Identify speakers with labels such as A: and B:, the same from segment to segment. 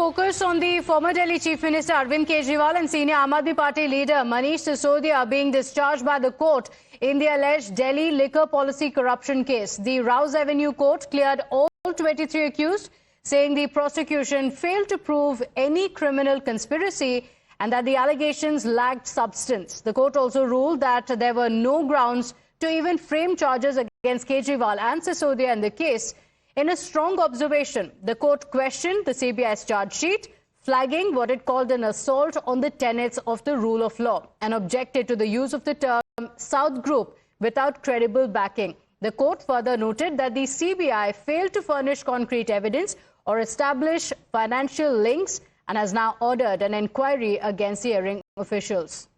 A: focus on the former Delhi Chief Minister Arvind Kejriwal and senior Aam Aadmi Party leader Manish Sisodia being discharged by the court in the alleged Delhi liquor policy corruption case. The Rouse Avenue court cleared all 23 accused, saying the prosecution failed to prove any criminal conspiracy and that the allegations lacked substance. The court also ruled that there were no grounds to even frame charges against Kejriwal and Sisodia in the case. In a strong observation, the court questioned the CBI's charge sheet, flagging what it called an assault on the tenets of the rule of law and objected to the use of the term South Group without credible backing. The court further noted that the CBI failed to furnish concrete evidence or establish financial links and has now ordered an inquiry against the erring officials.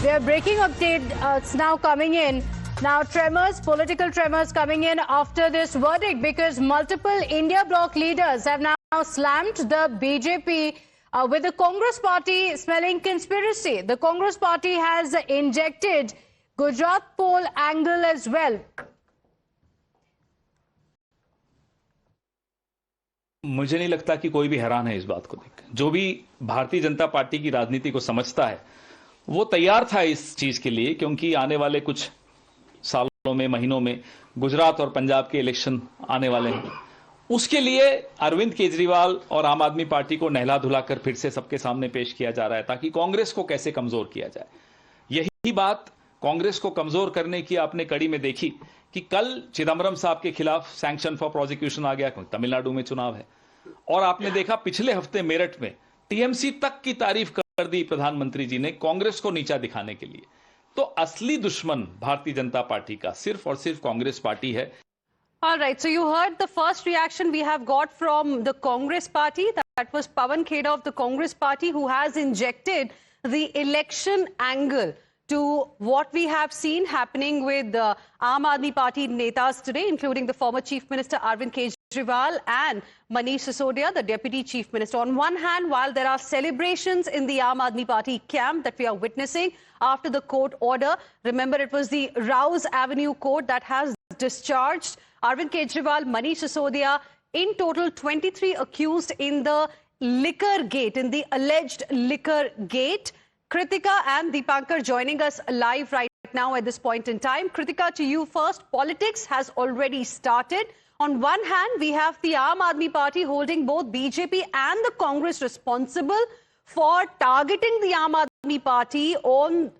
A: Their breaking update now coming in. Now, political tremors coming in after this verdict because multiple India bloc leaders have now slammed the BJP with the Congress party smelling conspiracy. The Congress party has injected Gujarat poll angle as well.
B: मुझे नहीं लगता कि कोई भी हैरान है इस बात को देख। जो भी भारतीय जनता पार्टी की राजनीति को समझता है वो तैयार था इस चीज के लिए, क्योंकि आने वाले कुछ सालों में, महीनों में गुजरात और पंजाब के इलेक्शन आने वाले हैं। उसके लिए अरविंद केजरीवाल और आम आदमी पार्टी को नहला धुलाकर फिर से सबके सामने पेश किया जा रहा है ताकि कांग्रेस को कैसे कमजोर किया जाए। यही बात कांग्रेस को कमजोर करने की आपने कड़ी में देखी कि कल चिदम्बरम साहब के खिलाफ सैंक्शन फॉर प्रोसिक्यूशन आ गया, तमिलनाडु में चुनाव है, और आपने देखा पिछले हफ्ते मेरठ में टीएमसी तक की तारीफ कर दी प्रधानमंत्री जी ने कांग्रेस को नीचा दिखाने के लिए। तो असली दुश्मन भारतीय जनता पार्टी का सिर्फ और सिर्फ कांग्रेस पार्टी है।
C: All right, so you heard the first reaction we have got from the Congress party. That was Pawan Kheda of the Congress party, who has injected the election angle to what we have seen happening with the Aam Aadmi Party netas today, including the former Chief Minister Arvind Kejriwal and Manish Sisodia, the Deputy Chief Minister. On one hand, while there are celebrations in the Aam Aadmi Party camp that we are witnessing after the court order, remember it was the Rouse Avenue court that has discharged Arvind Kejriwal, Manish Sisodia, in total 23 accused in the liquor gate, in the alleged liquor gate. Kritika and Deepankar joining us live right now at this point in time. Kritika, to you first. Politics has already started. On one hand, we have the Aam Aadmi Party holding both BJP and the Congress responsible for targeting the Aam Aadmi Party on,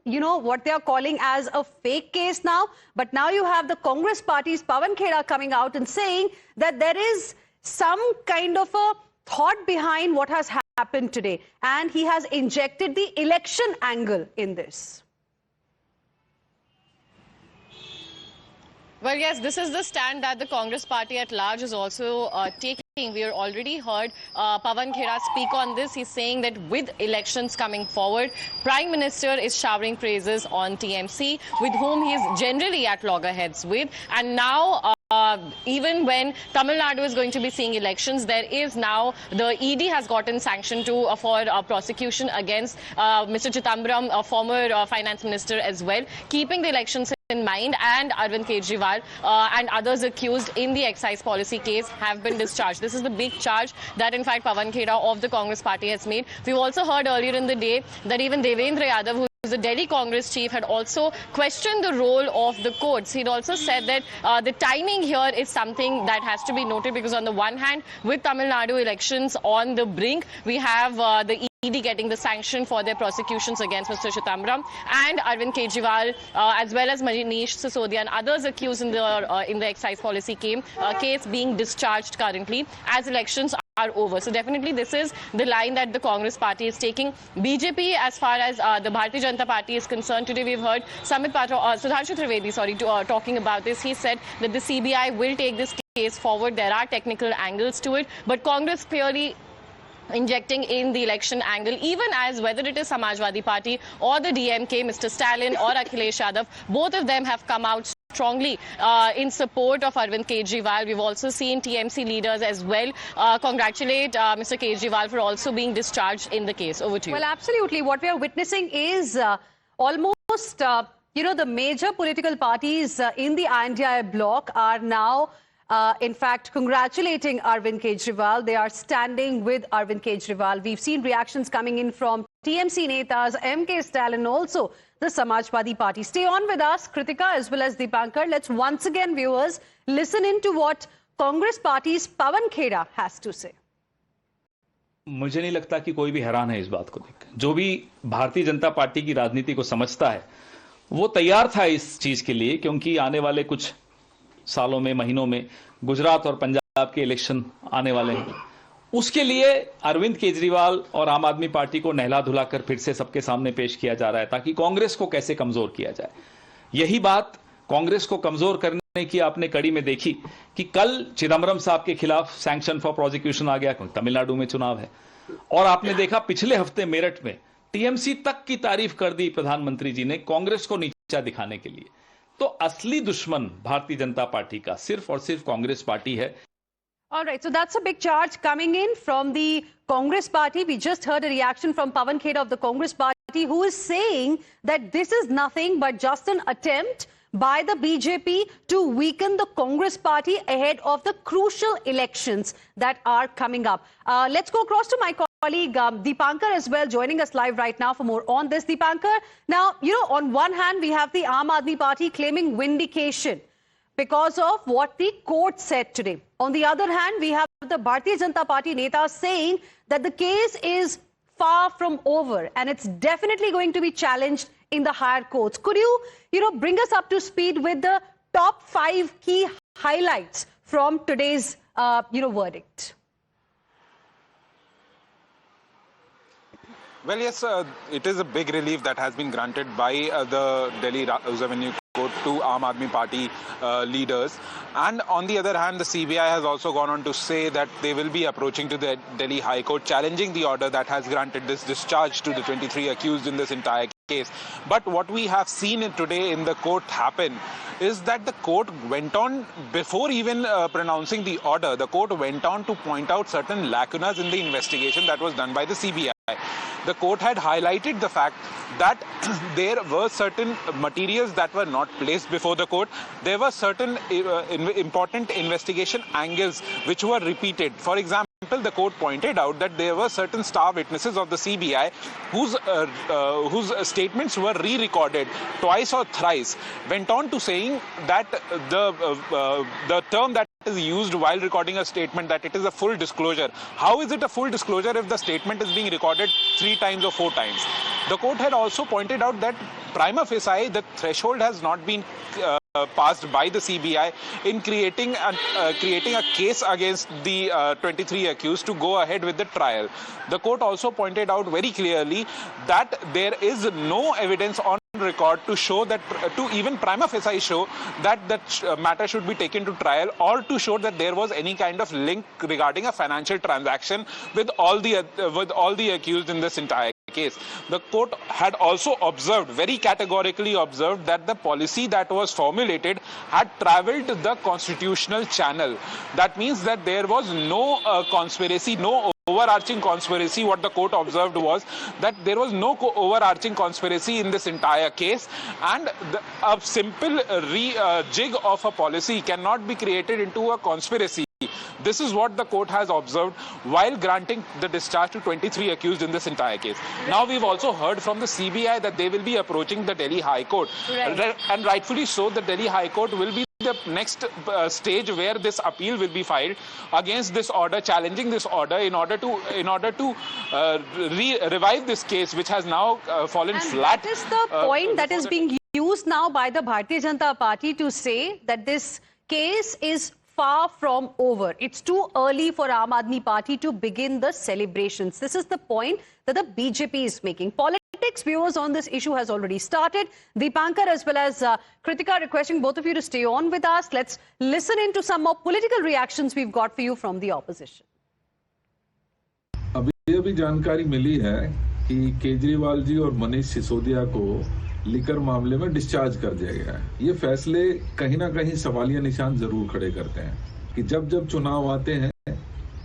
C: what they are calling as a fake case now. But now you have the Congress party's Pawan Kheda coming out and saying that there is some kind of a thought behind what has happened today. And he has injected the election angle in this.
D: Well, yes, this is the stand that the Congress party at large is also taking. We have already heard Pawan Kheda speak on this. He's saying that with elections coming forward, Prime Minister is showering praises on TMC, with whom he is generally at loggerheads with. And now, even when Tamil Nadu is going to be seeing elections, there is now the ED has gotten sanction for prosecution against Mr. Chidambaram, a former finance minister as well, keeping the elections in mind, and Arvind Kejriwal and others accused in the excise policy case have been discharged. This is the big charge that in fact Pawan Kheda of the Congress party has made. We've also heard earlier in the day that even Devendra Yadav, who the Delhi Congress chief, had also questioned the role of the courts. He'd also said that the timing here is something that has to be noted, because on the one hand, with Tamil Nadu elections on the brink, we have the ED getting the sanction for their prosecutions against Mr. Chidambaram and Arvind Kejriwal, as well as Manish Sisodia and others accused in the excise policy case being discharged currently as elections are over. So definitely this is the line that the Congress party is taking. BJP, as far as the Bharatiya Janata Party is concerned, today we've heard Sudhanshu Trivedi, talking about this. He said that the CBI will take this case forward. There are technical angles to it, but Congress clearly injecting in the election angle, even as whether it is Samajwadi Party or the DMK, Mr. Stalin or Akhilesh Yadav, both of them have come out strongly in support of Arvind Kejriwal. We've also seen TMC leaders as well congratulate Mr. Kejriwal for also being discharged in the case. Over to you.
C: Well, absolutely. What we are witnessing is almost, the major political parties in the INDI bloc are now In fact, congratulating Arvind Kejriwal. They are standing with Arvind Kejriwal. We've seen reactions coming in from TMC Netas, MK Stalin, also the Samajwadi Party. Stay on with us, Kritika as well as Deepankar. Let's once again, viewers, listen into what Congress Party's Pawan Khera has to say.
B: मुझे नहीं लगता कि कोई भी हैरान है इस बात को देखकर। जो भी भारतीय जनता पार्टी की राजनीति को समझता है वो तैयार था इस चीज के लिए, क्योंकि आने वाले कुछ सालों में, महीनों में गुजरात और पंजाब के इलेक्शन आने वाले हैं। उसके लिए अरविंद केजरीवाल और आम आदमी पार्टी को नहला धुलाकर फिर से सबके सामने पेश किया जा रहा है, ताकि कांग्रेस को कैसे कमजोर किया जाए। यही बात कांग्रेस को कमजोर करने की आपने कड़ी में देखी कि कल चिदम्बरम साहब के खिलाफ सैंक्शन फॉर प्रोसिक्यूशन आ गया, तमिलनाडु में चुनाव है। और आपने देखा पिछले हफ्ते मेरठ में टीएमसी तक की तारीफ कर दी प्रधानमंत्री जी ने कांग्रेस को नीचा दिखाने के लिए। तो असली दुश्मन भारतीय जनता पार्टी का सिर्फ और सिर्फ कांग्रेस पार्टी है।
C: All right, so that's a big charge coming in from the Congress Party. We just heard a reaction from Pawan Khera of the Congress Party, who is saying that this is nothing but just an attempt by the BJP to weaken the Congress Party ahead of the crucial elections that are coming up. Let's go across to my colleague Deepankar as well, joining us live right now for more on this. Deepankar, now, on one hand, we have the Aam Aadmi Party claiming vindication because of what the court said today. On the other hand, we have the Bharatiya Janata Party Netas saying that the case is far from over and it's definitely going to be challenged in the higher courts. Could you, bring us up to speed with the top 5 key highlights from today's, verdict?
E: Well, yes, it is a big relief that has been granted by the Delhi Rouse Avenue Court to Aam Aadmi Party leaders. And on the other hand, the CBI has also gone on to say that they will be approaching to the Delhi High Court, challenging the order that has granted this discharge to the 23 accused in this entire case. But what we have seen today in the court happen is that the court went on, before even pronouncing the order, the court went on to point out certain lacunas in the investigation that was done by the CBI. The court had highlighted the fact that there were certain materials that were not placed before the court. There were certain important investigation angles which were repeated. For example, the court pointed out that there were certain star witnesses of the CBI whose statements were re-recorded twice or thrice. Went on to saying that the term that is used while recording a statement, that it is a full disclosure. How is it a full disclosure if the statement is being recorded 3 times or 4 times? The court had also pointed out that prima facie the threshold has not been passed by the CBI in creating a case against the 23 accused to go ahead with the trial. The court also pointed out very clearly that there is no evidence on record to show that, to even prima facie show that matter should be taken to trial, or to show that there was any kind of link regarding a financial transaction with all the accused in this entire case. The court had also observed, very categorically observed, that the policy that was formulated had travelled the constitutional channel. That means that there was no conspiracy, no overarching conspiracy. What the court observed was that there was no overarching conspiracy in this entire case, and a simple jig of a policy cannot be created into a conspiracy. This is what the court has observed while granting the discharge to 23 accused in this entire case. Now we've also heard from the CBI that they will be approaching the Delhi High Court. Right. And rightfully so, the Delhi High Court will be the next stage where this appeal will be filed against this order, challenging this order in order to revive this case, which has now fallen flat.
C: That is the point that is being used now by the Bharatiya Janata Party to say that this case is far from over. It's too early for Aam Aadmi Party to begin the celebrations. This is the point that the BJP is making. Politics, viewers, on this issue has already started. Deepankar as well as Kritika, requesting both of you to stay on with us. Let's listen into some more political reactions we've got for you from the opposition.
F: अभी जानकारी मिली है कि केजरीवाल जी और मनीष सिसोदिया को liquor मामले में discharge कर दिया गया है। ये फैसले कहीं ना कहीं सवालिया निशान जरूर खड़े करते हैं कि जब जब चुनाव आते हैं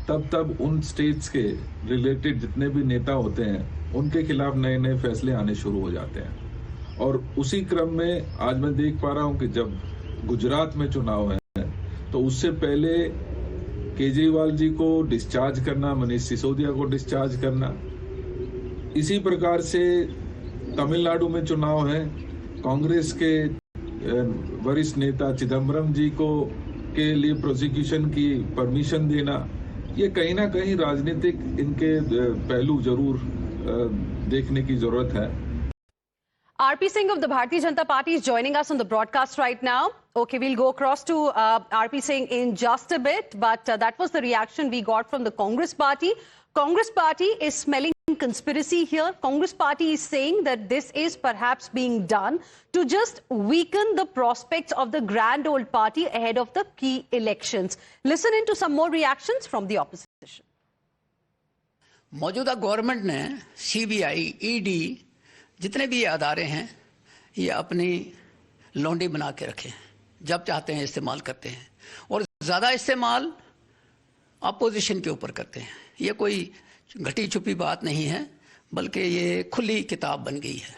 F: तब उन स्टेट्स के रिलेटेड जितने भी नेता होते हैं उनके खिलाफ नए नए फैसले आने शुरू हो जाते हैं। और उसी क्रम में आज मैं देख पा रहा हूं कि जब गुजरात में चुनाव है तो तो उससे पहले केजरीवाल जी को डिस्चार्ज करना, मनीष सिसोदिया को डिस्चार्ज करना। इसी प्रकार से तमिलनाडु में चुनाव है, कांग्रेस के वरिष्ठ नेता चिदम्बरम जी को के लिए प्रोसिक्यूशन की परमिशन देना, ये कहीं ना कहीं राजनीतिक इनके पहलू जरूर देखने की जरूरत है।
C: RP Singh of the Bharatiya Janata Party is joining us on the broadcast right now. Okay, we'll go across to RP Singh in just a bit, but that was the reaction we got from the Congress Party. Congress Party is smelling conspiracy here. Congress Party is saying that this is perhaps being done to just weaken the prospects of the grand old party ahead of the key elections. Listen into some more reactions from the opposition.
G: मौजूदा government ने CBI, ED जितने भी अदारे हैं ये अपनी लौंडी बना के रखे हैं, जब चाहते हैं इस्तेमाल करते हैं और ज़्यादा इस्तेमाल अपोजिशन के ऊपर करते हैं। ये कोई घटी छुपी बात नहीं है, बल्कि ये खुली किताब बन गई है।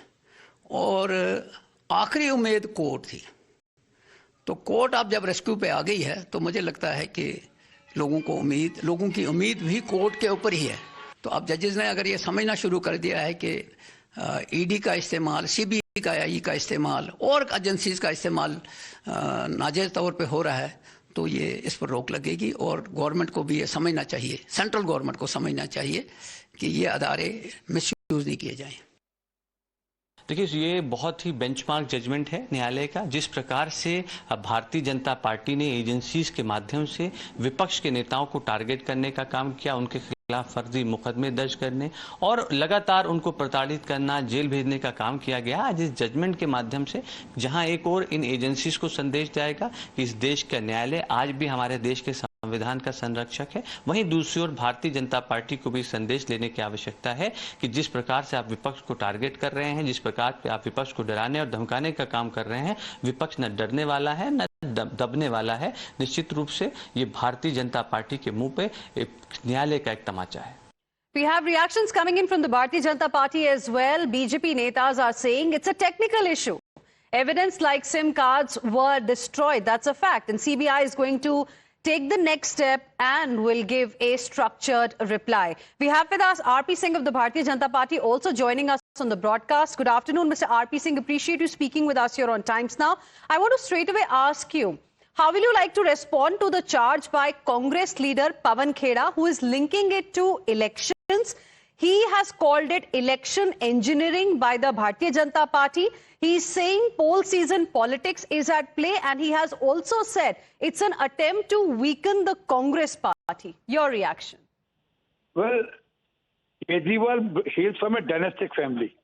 G: और आखिरी उम्मीद कोर्ट थी, तो कोर्ट अब जब रेस्क्यू पे आ गई है तो मुझे लगता है कि लोगों की उम्मीद भी कोर्ट के ऊपर ही है। तो अब जजेस ने अगर ये समझना शुरू कर दिया है कि ईडी का इस्तेमाल, CBI का इस्तेमाल और एजेंसीज का इस्तेमाल नाजायज़ तौर पे हो रहा है, तो ये इस पर रोक लगेगी और गवर्नमेंट को भी ये समझना चाहिए, सेंट्रल गवर्नमेंट को समझना चाहिए कि ये अदारे मिसयूज नहीं किए जाएं।
H: देखिए, ये बहुत ही बेंचमार्क जजमेंट है न्यायालय का। जिस प्रकार से भारतीय जनता पार्टी ने एजेंसीज के माध्यम से विपक्ष के नेताओं को टारगेट करने का काम किया, उनके खिलाफ फर्जी मुकदमे दर्ज करने और लगातार उनको प्रताड़ित करना, जेल भेजने का काम किया गया। आज इस जजमेंट के माध्यम से जहां एक और इन एजेंसीज को संदेश जाएगा कि इस देश का न्यायालय आज भी हमारे देश के संविधान का संरक्षक है, वहीं दूसरी ओर भारतीय जनता पार्टी को भी संदेश लेने की आवश्यकता है कि जिस प्रकार से आप विपक्ष को टारगेट कर रहे हैं, जिस प्रकार से आप विपक्ष को डराने और धमकाने का काम कर रहे हैं, विपक्ष न डरने वाला है न दबने वाला है। निश्चित रूप से ये भारतीय जनता पार्टी के मुंह पे न्यायालय का एक तमाचा है।
C: We have reactions coming in from the Bharatiya Janata Party as well. BJP netas are saying it's a technical issue. Evidence like SIM cards were destroyed. That's a fact. And CBI is going to take the next step and will give a structured reply. We have with us RP Singh of the Bharatiya Janata Party also joining us on the broadcast. Good afternoon, Mr. RP Singh. Appreciate you speaking with us here on Times Now. I want to straight away ask you, how will you like to respond to the charge by Congress leader Pawan Kheda, who is linking it to elections? He has called it election engineering by the Bharatiya Janata Party. He is saying poll season politics is at play, and he has also said it's an attempt to weaken the Congress party. Your reaction?
I: Well, Kejriwal hails from a dynastic family,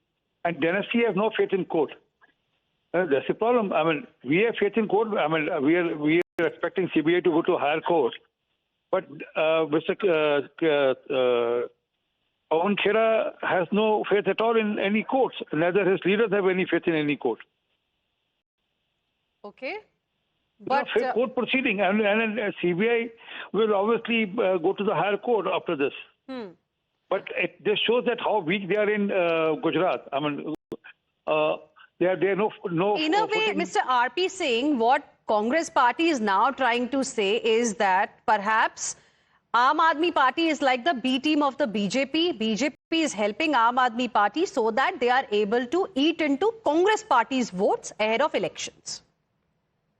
I: and dynasty has no faith in court. That's the problem. I mean, we have faith in court. I mean, we are expecting CBI to go to higher court, but Mr. Pawan Kheda has no faith at all in any courts. Neither his leaders have any faith in any court.
C: Okay. But
I: court proceeding, and CBI will obviously go to the higher court after this. But this shows that how weak they are in Gujarat. I mean, they are no.
C: In a way, Mr. RP Singh, what Congress party is now trying to say is that perhaps Aam Aadmi Party is like the B team of the BJP. BJP is helping Aam Aadmi Party so that they are able to eat into Congress party's votes ahead of elections.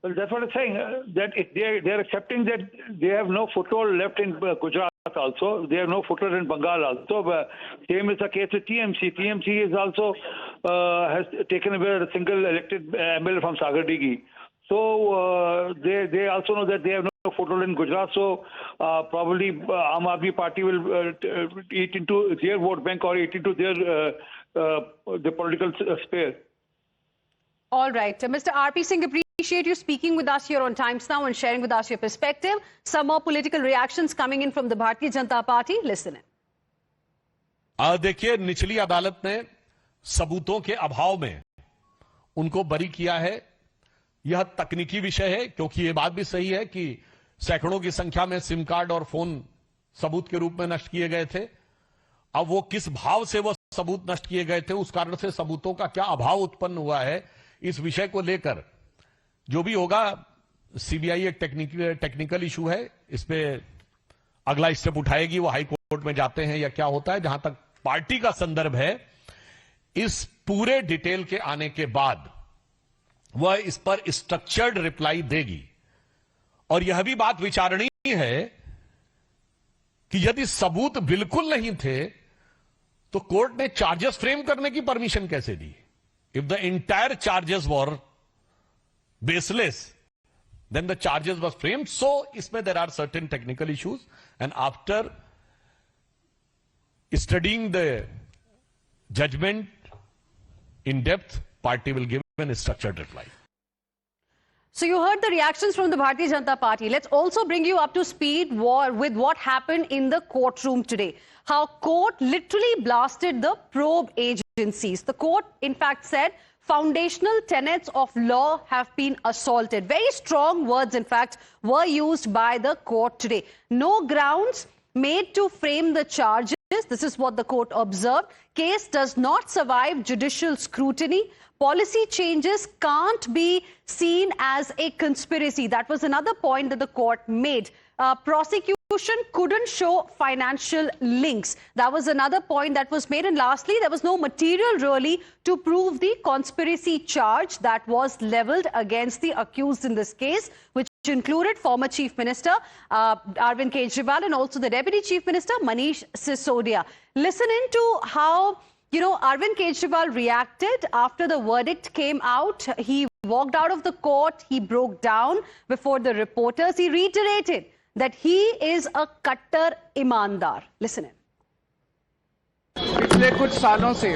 I: Well, that's what I'm saying. That they are accepting that they have no foothold left in Gujarat also. They have no foothold in Bengal also. Same is the case with TMC. TMC is also has taken away a single elected MLA from Sagardigi. So they also know that they have no foothold in Gujarat. So probably Aam Aadmi Party will eat into their vote bank or eat into their the political sphere.
C: All right. Mr. RP Singh, appreciate you speaking with us here on Times Now and sharing with us your perspective. Some more political reactions coming in from the Bharatiya Janata Party. Listen in.
J: देखिए, निचली अदालत ने सबूतों के अभाव में उनको बरी किया है। यह तकनीकी विषय है, क्योंकि यह बात भी सही है कि सैकड़ों की संख्या में सिम कार्ड और फोन सबूत के रूप में नष्ट किए गए थे। अब वो किस भाव से वो सबूत नष्ट किए गए थे, उस कारण से सबूतों का क्या अभाव उत्पन्न हुआ है, इस विषय को लेकर जो भी होगा सीबीआई एक टेक्निकल इशू है, इस पे अगला स्टेप उठाएगी, वो हाई कोर्ट में जाते हैं या क्या होता है। जहां तक पार्टी का संदर्भ है, इस पूरे डिटेल के आने के बाद वह इस पर स्ट्रक्चर्ड रिप्लाई देगी। और यह भी बात विचारणीय है कि यदि सबूत बिल्कुल नहीं थे तो कोर्ट ने चार्जेस फ्रेम करने की परमिशन कैसे दी? If the entire charges were baseless then the charges was framed. So इसमें there are certain technical issues, and after studying the judgment in depth, party will give a structured reply.
C: So you heard the reactions from the Bharatiya Janata Party. Let's also bring you up to speed with what happened in the courtroom today. How court literally blasted the probe agencies. The court, in fact, said foundational tenets of law have been assaulted. Very strong words, in fact, were used by the court today. No grounds made to frame the charges. This is what the court observed. Case does not survive judicial scrutiny. Policy changes can't be seen as a conspiracy. That was another point that the court made. Prosecution couldn't show financial links. That was another point that was made. And lastly, there was no material really to prove the conspiracy charge that was leveled against the accused in this case, which included former Chief Minister Arvind Kejriwal and also the Deputy Chief Minister Manish Sisodia. Listen in to how Arvind Kejriwal reacted after the verdict came out. He walked out of the court. He broke down before the reporters. He reiterated that he is a कट्टर ईमानदार. Listen in.
K: पिछले कुछ सालों से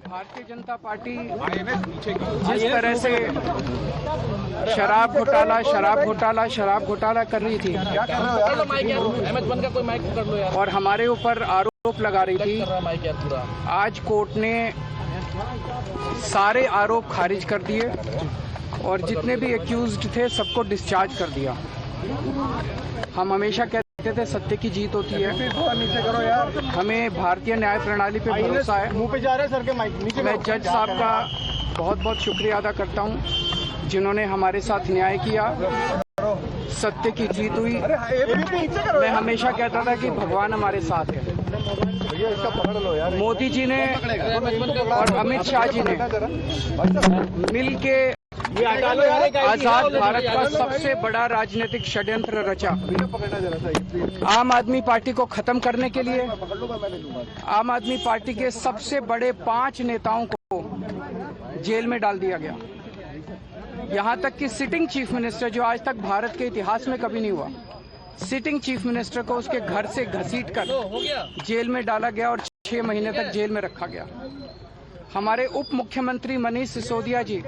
K: Bharatiya Janata party जिस तरह से शराब घोटाला कर रही थी और हमारे ऊपर आरोप लगा रही थी, आज कोर्ट ने सारे आरोप खारिज कर दिए और जितने भी एक्यूज्ड थे सबको डिस्चार्ज कर दिया। हम हमेशा कहते थे सत्य की जीत होती है, हमें भारतीय न्याय प्रणाली पे भरोसा है। मैं जज साहब का बहुत बहुत शुक्रिया अदा करता हूं जिन्होंने हमारे साथ न्याय किया, सत्य की जीत हुई। मैं हमेशा कहता था कि भगवान हमारे साथ है। मोदी जी ने और अमित शाह जी ने मिल के आजाद भारत का सबसे बड़ा राजनीतिक षड्यंत्र रचा। आम आदमी पार्टी को खत्म करने के लिए आम आदमी पार्टी के सबसे बड़े 5 नेताओं को जेल में डाल दिया गया। यहां तक कि सिटिंग चीफ मिनिस्टर, जो आज तक भारत के इतिहास में कभी नहीं हुआ, सिटिंग चीफ मिनिस्टर को उसके घर से घसीटकर जेल में डाला गया और 6 महीने तक जेल में रखा गया। हमारे उप मुख्यमंत्री मनीष सिसोदिया जी,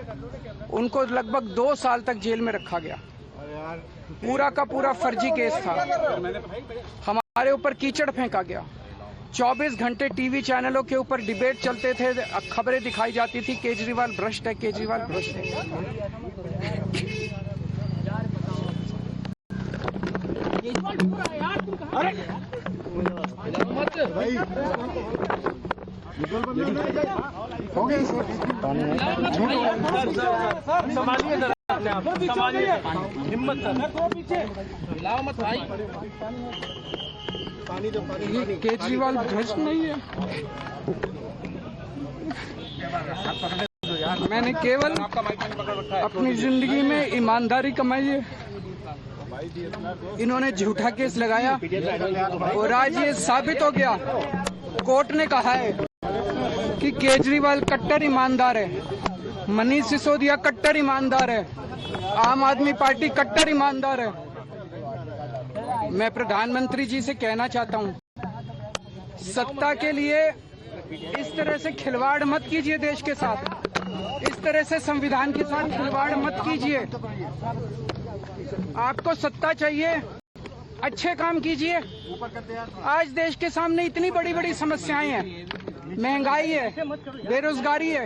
K: उनको लगभग 2 साल तक जेल में रखा गया। पूरा का पूरा फर्जी केस था। हमारे ऊपर कीचड़ फेंका गया। 24 घंटे टीवी चैनलों के ऊपर डिबेट चलते थे, खबरें दिखाई जाती थी केजरीवाल भ्रष्ट है, केजरीवाल भ्रष्ट है। केजरीवाल भ्रष्ट नहीं है। मैंने केवल अपनी जिंदगी में ईमानदारी कमाई है। इन्होंने झूठा केस लगाया और आज ये साबित हो गया। कोर्ट ने कहा है कि केजरीवाल कट्टर ईमानदार है, मनीष सिसोदिया कट्टर ईमानदार है, आम आदमी पार्टी कट्टर ईमानदार है। मैं प्रधानमंत्री जी से कहना चाहता हूं, सत्ता के लिए इस तरह से खिलवाड़ मत कीजिए देश के साथ, इस तरह से संविधान के साथ खिलवाड़ मत कीजिए। आपको सत्ता चाहिए, अच्छे काम कीजिए। आज देश के सामने इतनी बड़ी बड़ी समस्याएं हैं, महंगाई है, बेरोजगारी है,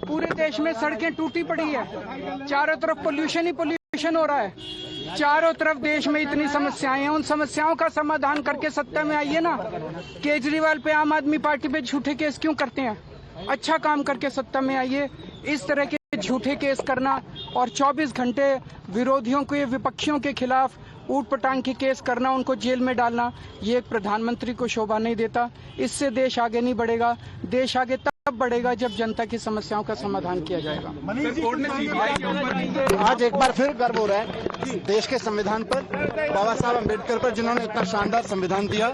K: पूरे देश में सड़कें टूटी पड़ी है, चारों तरफ पोल्यूशन ही पोल्यूशन हो रहा है। चारों तरफ देश में इतनी समस्याएं हैं, उन समस्याओं का समाधान करके सत्ता में आइए ना। केजरीवाल पे, आम आदमी पार्टी पे झूठे केस क्यों करते हैं? अच्छा काम करके सत्ता में आइए। इस तरह के झूठे केस करना और 24 घंटे विरोधियों के, विपक्षियों के खिलाफ ऊट पटांग के केस करना, उनको जेल में डालना, ये एक प्रधानमंत्री को शोभा नहीं देता। इससे देश आगे नहीं बढ़ेगा। देश आगे तब बढ़ेगा जब जनता की समस्याओं का समाधान किया जाएगा।
L: आज एक बार फिर गर्व हो रहा है देश के संविधान पर, बाबा साहब अम्बेडकर पर, जिन्होंने इतना शानदार संविधान दिया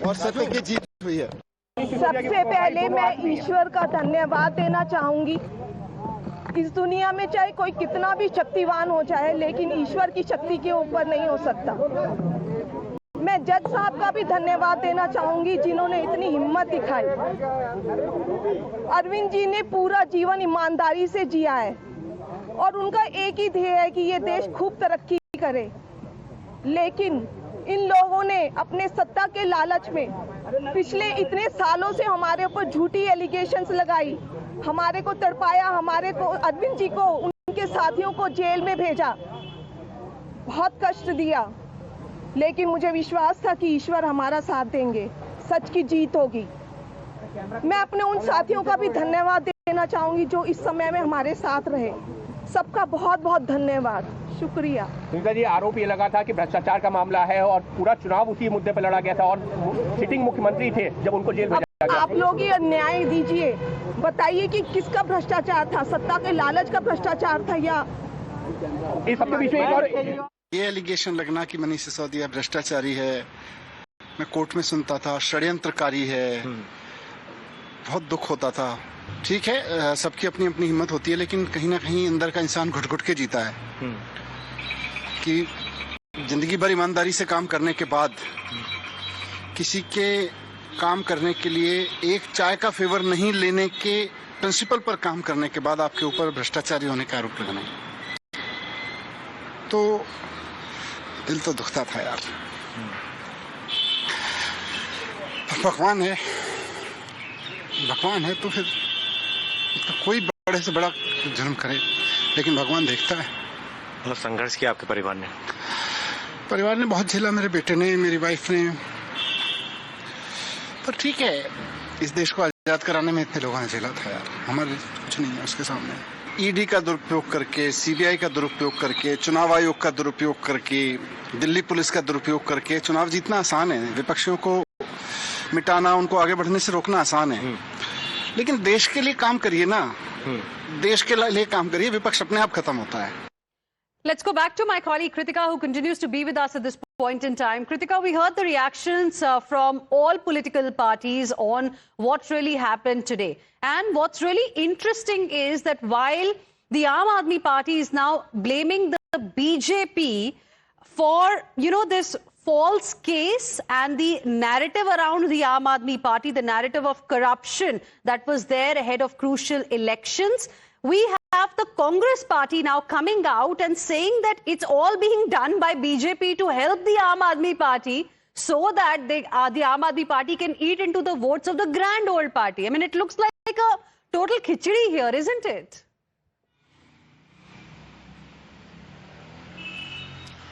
L: और सत्य की जीत हुई है।
M: सबसे पहले मैं ईश्वर का धन्यवाद देना चाहूंगी। इस दुनिया में चाहे कोई कितना भी शक्तिवान हो जाए, लेकिन ईश्वर की शक्ति के ऊपर नहीं हो सकता। मैं जज साहब का भी धन्यवाद देना चाहूंगी जिन्होंने इतनी हिम्मत दिखाई। अरविंद जी ने पूरा जीवन ईमानदारी से जिया है और उनका एक ही ध्येय है कि ये देश खूब तरक्की करे, लेकिन इन लोगों ने अपने सत्ता के लालच में पिछले इतने सालों से हमारे ऊपर झूठी एलिगेशंस लगाई, हमारे को तड़पाया, हमारे को, अरविंद जी को, उनके साथियों को जेल में भेजा, बहुत कष्ट दिया, लेकिन मुझे विश्वास था कि ईश्वर हमारा साथ देंगे, सच की जीत होगी। मैं अपने उन साथियों का भी धन्यवाद देना चाहूंगी जो इस समय में हमारे साथ रहे। सबका बहुत बहुत धन्यवाद, शुक्रिया।
N: सुनीता जी, आरोप ये लगा था कि भ्रष्टाचार का मामला है और पूरा चुनाव उसी मुद्दे पर लड़ा गया था और सिटिंग मुख्यमंत्री थे जब उनको जेल भेजा गया।
M: आप लोग ही न्याय दीजिए, बताइए कि किसका भ्रष्टाचार था, सत्ता के लालच का भ्रष्टाचार था या
N: इस सबके बीच में एक और
L: ये एलिगेशन लगना कि मनीष सिसोदिया भ्रष्टाचारी है, मैं कोर्ट में सुनता था षड्यंत्रकारी है, बहुत दुख होता था। ठीक है, सबकी अपनी अपनी हिम्मत होती है, लेकिन कहीं ना कहीं अंदर का इंसान घुट घुट के जीता है कि जिंदगी भर ईमानदारी से काम करने के बाद किसी के काम करने के लिए एक चाय का फेवर नहीं लेने के प्रिंसिपल पर काम करने के बाद आपके ऊपर भ्रष्टाचारी होने का आरोप लगाना, तो दिल तो दुखता था यार। भगवान है तो फिर तो कोई बड़े से बड़ा जुर्म करे, लेकिन भगवान देखता है।
N: बहुत संघर्ष किया आपके परिवार ने
L: बहुत झेला, मेरे बेटे ने, मेरी वाइफ ने, पर ठीक है, इस देश को आजाद कराने में इतने लोगों ने झेला था यार, हमारे कुछ नहीं है उसके सामने। ईडी का दुरुपयोग करके, सीबीआई का दुरुपयोग करके, चुनाव आयोग का दुरुपयोग करके, दिल्ली पुलिस का दुरुपयोग करके चुनाव जीतना आसान है, विपक्षियों को मिटाना, उनको आगे बढ़ने से रोकना आसान है, लेकिन देश के लिए काम करिए ना, देश के लिए काम करिए, विपक्ष अपने आप खत्म होता है।
C: Let's go back to my colleague Kritika, who continues to be with us at this point in time. Kritika, we heard the reactions from all political parties on what really happened today. And what's really interesting is that while the Aam Aadmi Party is now blaming the BJP for, this false case and the narrative around the Aam Aadmi Party, the narrative of corruption that was there ahead of crucial elections, we have the Congress party now coming out and saying that it's all being done by BJP to help the Aam Aadmi Party so that the Aam Aadmi Party can eat into the votes of the grand old party. I mean, it looks like a total khichdi here, isn't it?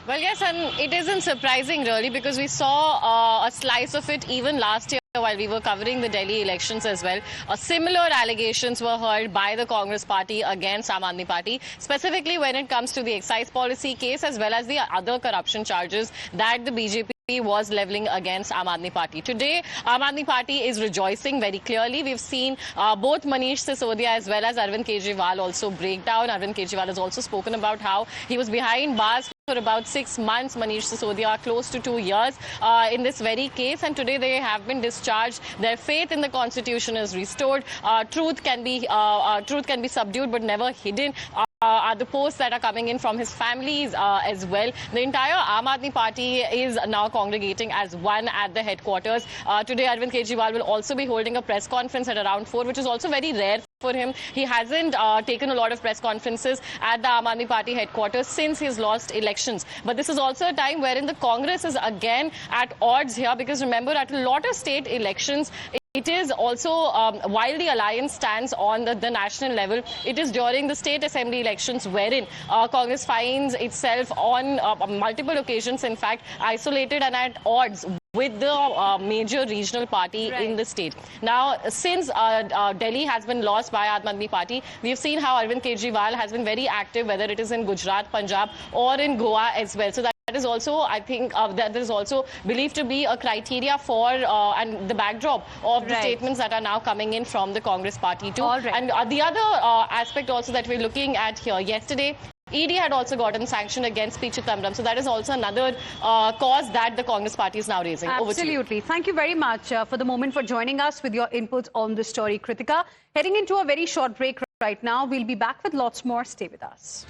D: Well, yes, and it isn't surprising really, because we saw a slice of it even last year while we were covering the Delhi elections as well. Similar allegations were heard by the Congress party against Aam Aadmi Party, specifically when it comes to the excise policy case as well as the other corruption charges that the BJP was levelling against Aam Aadmi Party. Today, Aam Aadmi Party is rejoicing very clearly. We've seen both Manish Sisodia as well as Arvind Kejriwal also break down. Arvind Kejriwal has also spoken about how he was behind bars for about 6 months. Manish Sisodia close to 2 years in this very case, and today they have been discharged. Their faith in the constitution is restored. Truth can be subdued but never hidden. Are the posts that are coming in from his families as well. The entire Aam Aadmi Party is now congregating as one at the headquarters. Today, Arvind Kejriwal will also be holding a press conference at around 4, which is also very rare for him. He hasn't taken a lot of press conferences at the Aam Aadmi Party headquarters since he's lost elections. But this is also a time wherein the Congress is again at odds here, because remember, at a lot of state elections, it is also, while the alliance stands on the national level, it is during the state assembly elections wherein Congress finds itself on multiple occasions, in fact, isolated and at odds with the major regional party in the state. Now, since Delhi has been lost by Aam Aadmi Party, we've seen how Arvind Kejriwal has been very active, whether it is in Gujarat, Punjab or in Goa as well. So that is also, I think, that is also believed to be a criteria for and the backdrop of the statements that are now coming in from the Congress party too. And the other aspect also that we're looking at here, yesterday, ED had also gotten sanction against P. Chidambaram. So that is also another cause that the Congress party is now raising.
C: Absolutely. Thank you very much for the moment for joining us with your inputs on the story, Kritika. Heading into a very short break right now. We'll be back with lots more. Stay with us.